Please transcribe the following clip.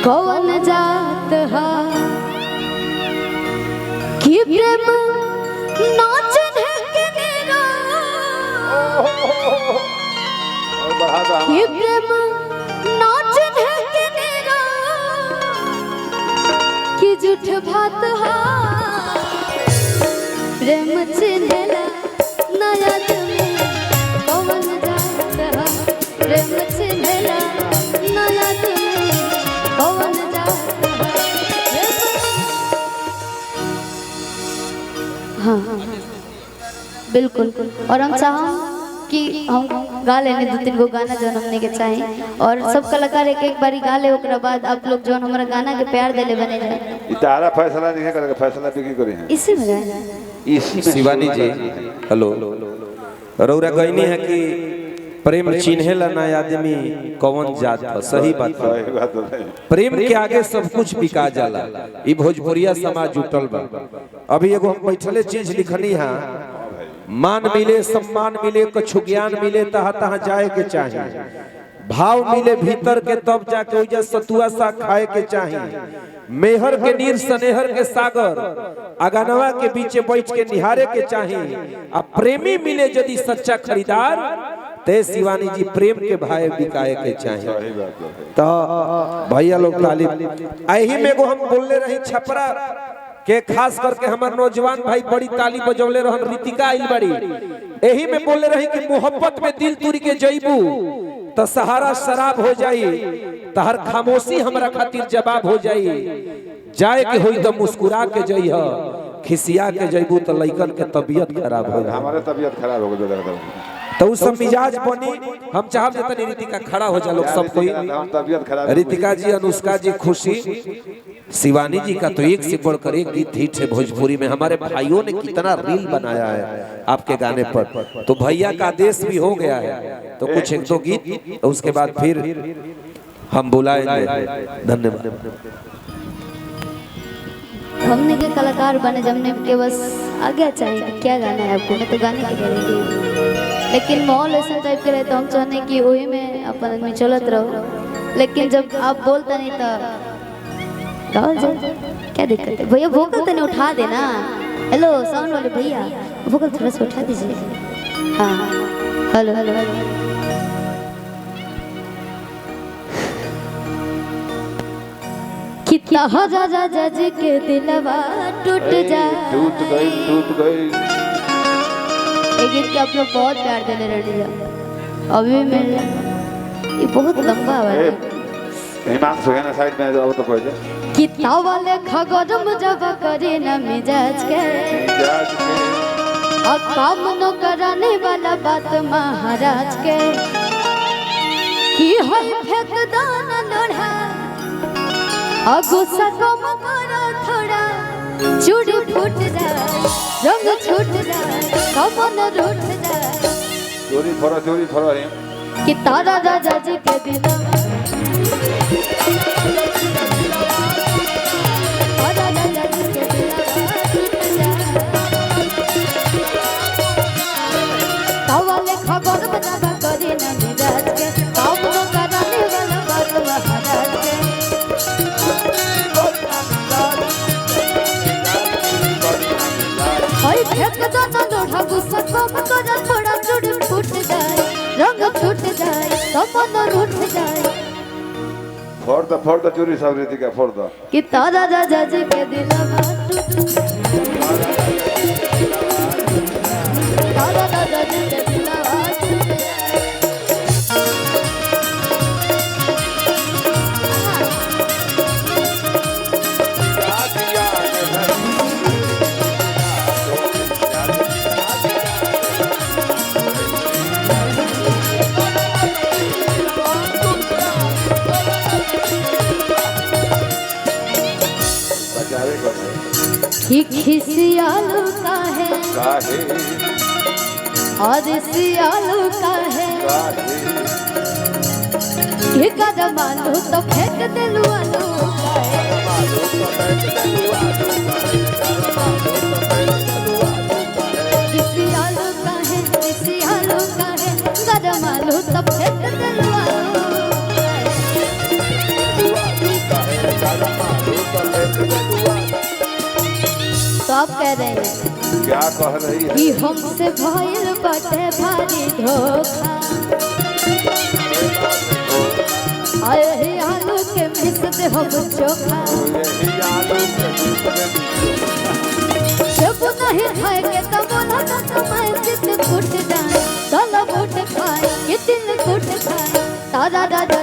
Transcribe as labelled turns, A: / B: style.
A: कौन जात हा कि प्रेम नाचन है कि मेरा कि प्रेम नाचन है कि मेरा कि झूठ भात हा प्रेम चिन्हला नया तुम्हें कौन जात हा प्रेम चिन्हला नया तुम्हें कौन जात हा। हाँ बिल्कुल। और हम चाहें कि हम गा लेने 2-3 गो गाना जो हमने के चाहे और सब कलाकार एक बारी गा ले ओकरा बाद आप लोग जो हमारा गाना के प्यार देले बने जाए।
B: इतारा फैसला नहीं करेगा, फैसला भी की करे हैं
A: इसी में गाए
B: इसी में।
C: शिवानी जी हेलो, रौरा कहनी है कि प्रेम चिन्हेला ना आदमी कौन जात है। सही बात है, प्रेम के आगे सब कुछ बिका जाला। ई भोजपुरिया समाज जुटल बा। अभी एगो हम बैठले चीज लिखनी है, मान मिले सम्मान मिले कछु ज्ञान मिले तहाँ तहाँ जाए के चाहिए, भाव मिले भीतर के तब जाके ओइजा सतुआ सा खाए के चाहिए, मेहर के नीर सनेहर के सागर अगनवा के बीचे बैठ के निहारे के चाहिए, आ प्रेमी मिले यदि सच्चा खरीदार ते शिवानी जी प्रेम के भाई बिकाए के चाहिए। तो भैया लोग तालीम यही में को हम बोलले रही छपरा के खास करके हमारे नौजवान भाई बड़ी ताली बजौले रहन, रितिका आइल बड़ी यही में बोले रही कि मोहब्बत में दिल तुरी के जईबू तो सहारा शराब हो जाई, तहर खामोशी हमरा खातिर जवाब हो जाई, जाए के होई तो मुस्कुरा के जई ह, खिसिया के जईबू तो लइकन के तबीयत खराब हो जाई।
B: हमारे तबीयत खराब हो गई
C: तो उस सब मिजाज बनी। हम चाहब जतनी रितिका खड़ा हो जा लोग सब कोई,
B: तबीयत खराब।
C: रितिका जी, अनुष्का जी, खुशी, शिवानी जी का तो एक से बढ़कर एक गीत हिट है भोजपुरी में। हमारे भाइयों ने कितना रील बनाया है आपके गाने पर, तो भैया का आदेश भी हो गया है। तो कुछ 1-2 गीत उसके बाद फिर हम बुलाएंगे। धन्यवाद।
A: हमने के कलाकार बने जमने के बस आगे चाहिए। क्या गाना है आपको? मैं तो गाने की कह रही थी, लेकिन माहौल ऐसा टाइप के रहे तो हम चाहते कि वही में अपन आदमी चलत रहो, लेकिन जब आप बोलता नहीं तो गाओ जाए, क्या दिक्कत है भैया? वोकल तो नहीं उठा देना। हेलो साउंड वाले भैया, वोकल थोड़ा सा उठा दीजिए। हाँ हेलो हेलो हेलो। कितना राजा जज के दिलवा टूट जाए,
B: टूट गई टूट गई।
A: ये गीत के आप लोग बहुत प्यार देने रहे अभी मिल, ये बहुत लंबा है।
B: हिमांशु है ना साइड में, अब तो कोई
A: कितना वाले खगरम जब करे न मिजाज के और काम न कराने वाला बात महाराज के कि हई फेंक दाना लोढ़ा और गुस्सा कम करो थोड़ा, चूड़ी फूट जाए रंग छूट जाए कमन रूठ जाए।
B: चोरी फरो है
A: कि तारा राजा जी के दिल वाले खबर बना करे न मिजाज के, काम न कराने वाला बात महाराज के। हई फेंक दाना लोढ़ा गुस्सा कम करो थोड़ा, चूड़ी फूट जाए रंग छूट जाए कमन रूठ जाए।
B: फोड़ द चोरी सब रितिका फोड़ द
A: कि तारा राजा जी के दिलवा टूट, तारा राजा जी के दिलवा टूट। कि खिसियालू का है और सियालू का है, कि कदम आलू तो फेंक दिलू आलू का है। खिसियालू का है कदम आलू तो फेंक दिलू आलू का है। तो आप कह रहे हैं
B: क्या कह रही है?
A: कि हमसे भइल बाटे भारी धोखा, आए ही आलू के मिस दे हम चोखा, जब नहीं खाएंगे तब बोला तो तुम्हारे चित फूट जाए, चलो फूट खाए कि दिल फूट खाए, तारा दादा